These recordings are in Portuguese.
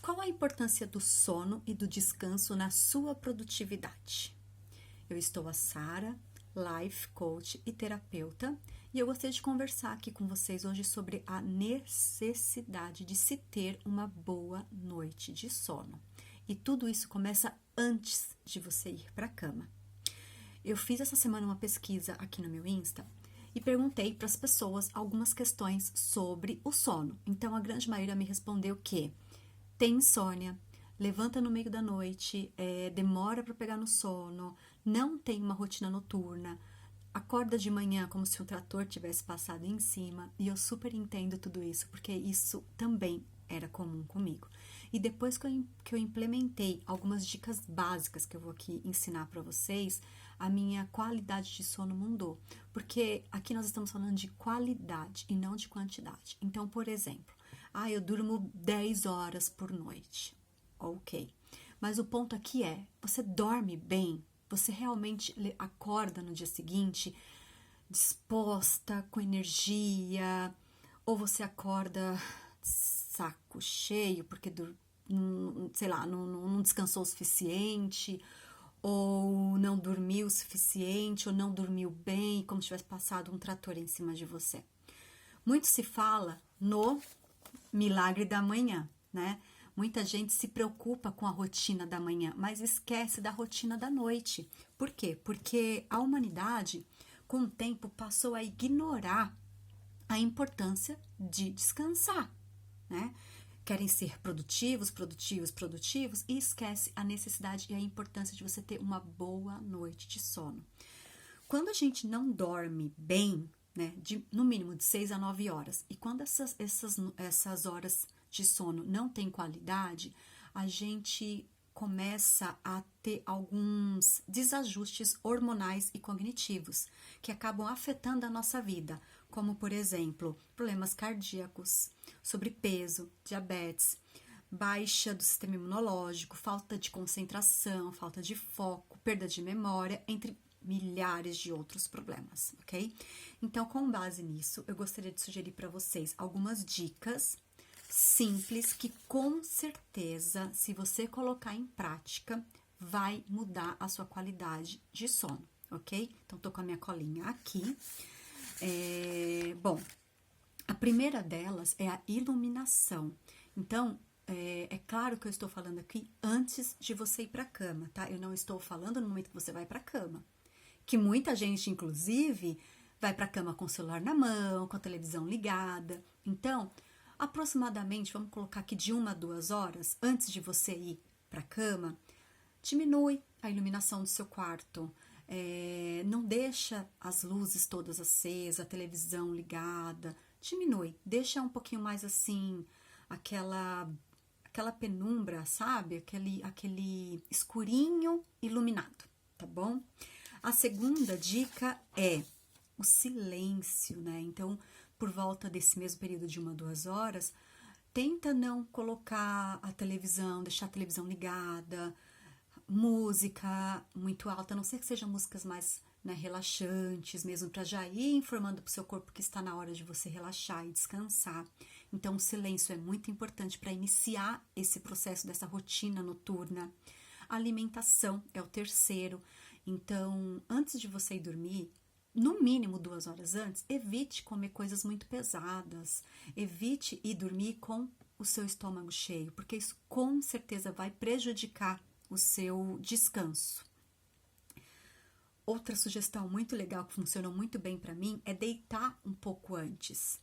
Qual a importância do sono e do descanso na sua produtividade? Eu estou a Sara, life coach e terapeuta, e eu gostaria de conversar aqui com vocês hoje sobre a necessidade de se ter uma boa noite de sono. E tudo isso começa antes de você ir para a cama. Eu fiz essa semana uma pesquisa aqui no meu Insta e perguntei para as pessoas algumas questões sobre o sono. Então, a grande maioria me respondeu que tem insônia, levanta no meio da noite, demora para pegar no sono, não tem uma rotina noturna, acorda de manhã como se um trator tivesse passado em cima, e eu super entendo tudo isso, porque isso também era comum comigo. E depois que eu implementei algumas dicas básicas que eu vou aqui ensinar para vocês, a minha qualidade de sono mudou. Porque aqui nós estamos falando de qualidade e não de quantidade. Então, por exemplo, eu durmo 10 horas por noite. Ok. Mas o ponto aqui é, você dorme bem? Você realmente acorda no dia seguinte disposta, com energia? Ou você acorda saco cheio porque, não descansou o suficiente? Ou não dormiu o suficiente? Ou não dormiu bem, como se tivesse passado um trator em cima de você? Muito se fala no milagre da manhã, né? Muita gente se preocupa com a rotina da manhã, mas esquece da rotina da noite. Por quê? Porque a humanidade, com o tempo, passou a ignorar a importância de descansar, né? Querem ser produtivos e esquece a necessidade e a importância de você ter uma boa noite de sono. Quando a gente não dorme bem, né, no mínimo de 6 a 9 horas, e quando essas horas de sono não tem qualidade, a gente começa a ter alguns desajustes hormonais e cognitivos que acabam afetando a nossa vida, como, por exemplo, problemas cardíacos, sobrepeso, diabetes, baixa do sistema imunológico, falta de concentração, falta de foco, perda de memória, entre milhares de outros problemas, ok? Então, com base nisso, eu gostaria de sugerir para vocês algumas dicas simples que, com certeza, se você colocar em prática, vai mudar a sua qualidade de sono, ok? Então, tô com a minha colinha aqui. Bom, a primeira delas é a iluminação. Então, é claro que eu estou falando aqui antes de você ir para a cama, tá? Eu não estou falando no momento que você vai para a cama. Que muita gente, inclusive, vai para a cama com o celular na mão, com a televisão ligada. Então, aproximadamente, vamos colocar aqui de 1 a 2 horas antes de você ir para a cama, diminui a iluminação do seu quarto. Não deixa as luzes todas acesas, a televisão ligada. Diminui, deixa um pouquinho mais assim, aquela penumbra, sabe? Aquele escurinho iluminado, tá bom? A segunda dica é o silêncio, né? Então, por volta desse mesmo período de 1 a 2 horas, tenta não colocar a televisão, deixar a televisão ligada, música muito alta, a não ser que sejam músicas mais, né, relaxantes, mesmo para já ir informando para o seu corpo que está na hora de você relaxar e descansar. Então, o silêncio é muito importante para iniciar esse processo dessa rotina noturna. A alimentação é o terceiro. Então, antes de você ir dormir, no mínimo 2 horas antes, evite comer coisas muito pesadas. Evite ir dormir com o seu estômago cheio, porque isso com certeza vai prejudicar o seu descanso. Outra sugestão muito legal que funcionou muito bem para mim é deitar um pouco antes.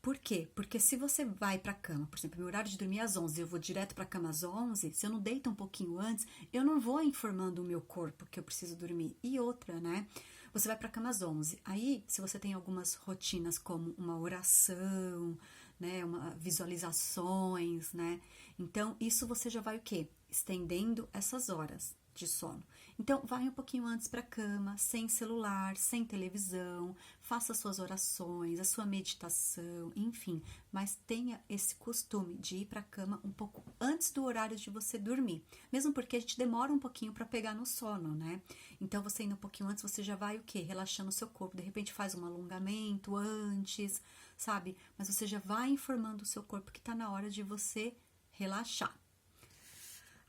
Por quê? Porque se você vai para a cama, por exemplo, meu horário de dormir é às 11, eu vou direto para a cama às 11, se eu não deito um pouquinho antes, eu não vou informando o meu corpo que eu preciso dormir. E outra, né? Você vai para a cama às 11. Aí, se você tem algumas rotinas como uma oração, né, visualizações, né? Então, isso você já vai o quê? Estendendo essas horas de sono. Então, vai um pouquinho antes para a cama, sem celular, sem televisão, faça suas orações, a sua meditação, enfim, mas tenha esse costume de ir para a cama um pouco antes do horário de você dormir, mesmo porque a gente demora um pouquinho para pegar no sono, né? Então, você indo um pouquinho antes, você já vai o quê? Relaxando o seu corpo, de repente faz um alongamento antes, sabe? Mas você já vai informando o seu corpo que tá na hora de você relaxar.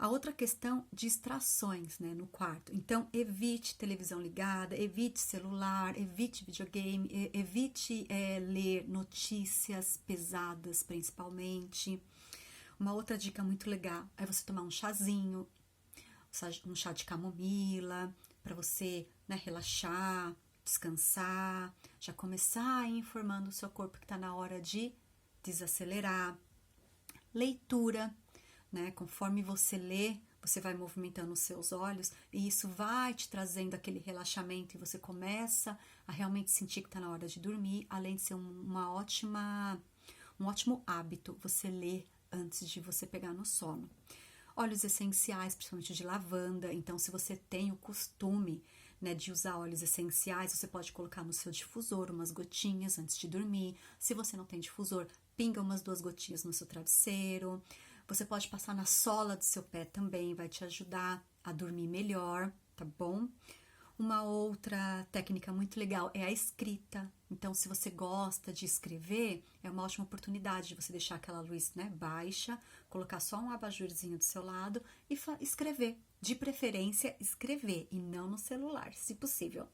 A outra questão, distrações, né, no quarto. Então, evite televisão ligada, evite celular, evite videogame, evite ler notícias pesadas, principalmente. Uma outra dica muito legal é você tomar um chazinho, um chá de camomila, para você, né, relaxar, descansar, já começar a ir informando o seu corpo que está na hora de desacelerar. Leitura, né? Conforme você lê, você vai movimentando os seus olhos e isso vai te trazendo aquele relaxamento e você começa a realmente sentir que está na hora de dormir, além de ser um ótimo hábito você ler antes de você pegar no sono. Óleos essenciais, principalmente de lavanda, então se você tem o costume, né, de usar óleos essenciais, você pode colocar no seu difusor umas gotinhas antes de dormir. Se você não tem difusor, pinga umas 2 gotinhas no seu travesseiro. Você pode passar na sola do seu pé também, vai te ajudar a dormir melhor, tá bom? Uma outra técnica muito legal é a escrita. Então, se você gosta de escrever, é uma ótima oportunidade de você deixar aquela luz, né, baixa, colocar só um abajurzinho do seu lado e escrever. De preferência, escrever e não no celular, se possível.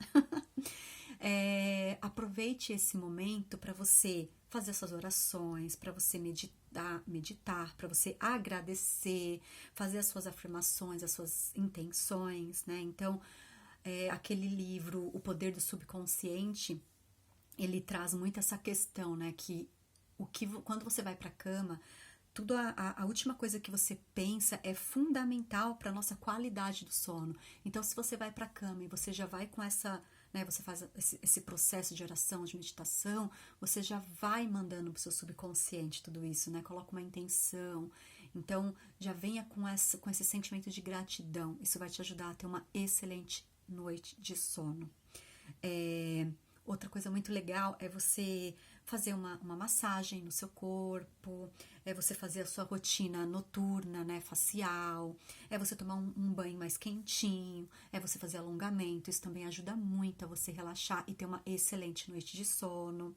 Aproveite esse momento para você fazer suas orações, para você meditar, para você agradecer, fazer as suas afirmações, as suas intenções, né? Então, aquele livro, O Poder do Subconsciente, ele traz muito essa questão, né? Que quando você vai para a cama, tudo a última coisa que você pensa é fundamental para a nossa qualidade do sono. Então, se você vai para a cama e você já vai com essa, né, você faz esse processo de oração, de meditação, você já vai mandando para o seu subconsciente tudo isso, né? Coloca uma intenção. Então, já venha com esse sentimento de gratidão. Isso vai te ajudar a ter uma excelente noite de sono. Outra coisa muito legal é você fazer uma massagem no seu corpo, é você fazer a sua rotina noturna, né, facial, é você tomar um banho mais quentinho, é você fazer alongamento. Isso também ajuda muito a você relaxar e ter uma excelente noite de sono.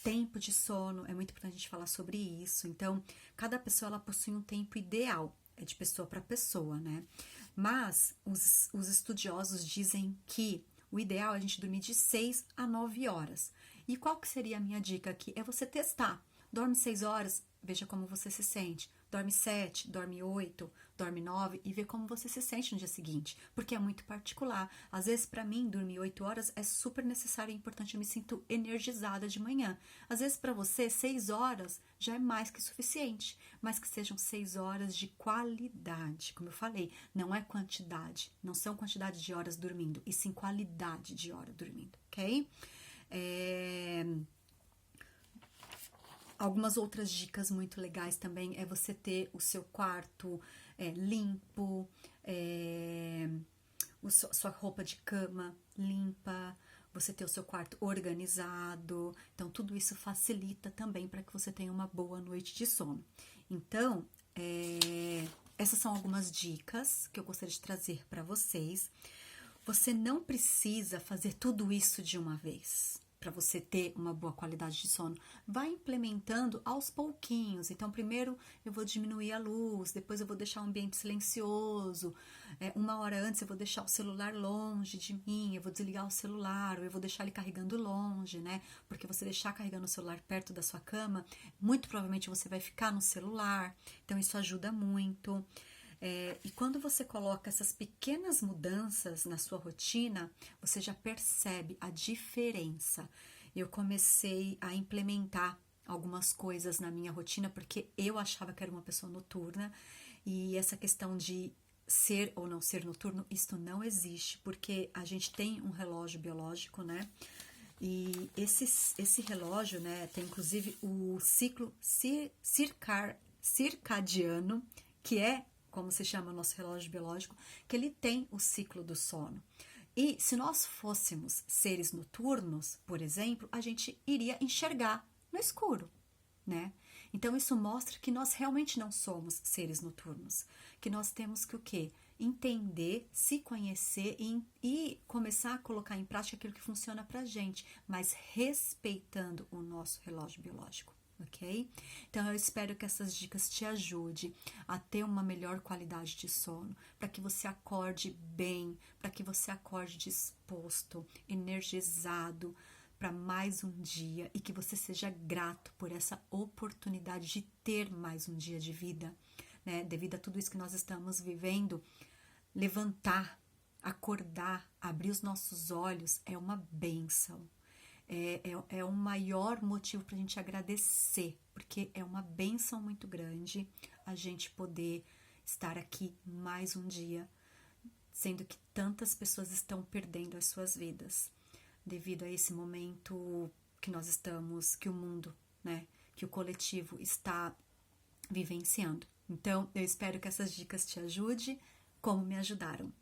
Tempo de sono, é muito importante a gente falar sobre isso. Então, cada pessoa ela possui um tempo ideal, é de pessoa para pessoa, né? Mas os estudiosos dizem que o ideal é a gente dormir de 6 a 9 horas. E qual que seria a minha dica aqui? É você testar. Dorme 6 horas, veja como você se sente. Dorme 7, dorme 8, dorme 9 e vê como você se sente no dia seguinte. Porque é muito particular. Às vezes, para mim, dormir 8 horas é super necessário e importante. Eu me sinto energizada de manhã. Às vezes, para você, 6 horas já é mais que suficiente. Mas que sejam 6 horas de qualidade. Como eu falei, não é quantidade. Não são quantidade de horas dormindo, e sim qualidade de hora dormindo, ok? Algumas outras dicas muito legais também é você ter o seu quarto limpo, sua roupa de cama limpa, você ter o seu quarto organizado. Então, tudo isso facilita também para que você tenha uma boa noite de sono. Então, essas são algumas dicas que eu gostaria de trazer para vocês. Você não precisa fazer tudo isso de uma vez para você ter uma boa qualidade de sono. Vai implementando aos pouquinhos. Então, primeiro eu vou diminuir a luz, depois eu vou deixar o ambiente silencioso. 1 hora antes eu vou deixar o celular longe de mim, eu vou desligar o celular, ou eu vou deixar ele carregando longe, né? Porque você deixar carregando o celular perto da sua cama, muito provavelmente você vai ficar no celular. Então, isso ajuda muito. E quando você coloca essas pequenas mudanças na sua rotina, você já percebe a diferença. Eu comecei a implementar algumas coisas na minha rotina, porque eu achava que era uma pessoa noturna, e essa questão de ser ou não ser noturno, isso não existe, porque a gente tem um relógio biológico, né? E esse relógio, né, tem inclusive o ciclo circadiano, que é como se chama o nosso relógio biológico, que ele tem o ciclo do sono. E se nós fôssemos seres noturnos, por exemplo, a gente iria enxergar no escuro, né? Então, isso mostra que nós realmente não somos seres noturnos, que nós temos que o quê? Entender, se conhecer e começar a colocar em prática aquilo que funciona pra gente, mas respeitando o nosso relógio biológico, ok? Então eu espero que essas dicas te ajudem a ter uma melhor qualidade de sono, para que você acorde bem, para que você acorde disposto, energizado para mais um dia e que você seja grato por essa oportunidade de ter mais um dia de vida, né? Devido a tudo isso que nós estamos vivendo, levantar, acordar, abrir os nossos olhos é uma bênção. É o maior motivo para a gente agradecer, porque é uma bênção muito grande a gente poder estar aqui mais um dia, sendo que tantas pessoas estão perdendo as suas vidas devido a esse momento que nós estamos, que o mundo, né, que o coletivo está vivenciando. Então, eu espero que essas dicas te ajudem, como me ajudaram.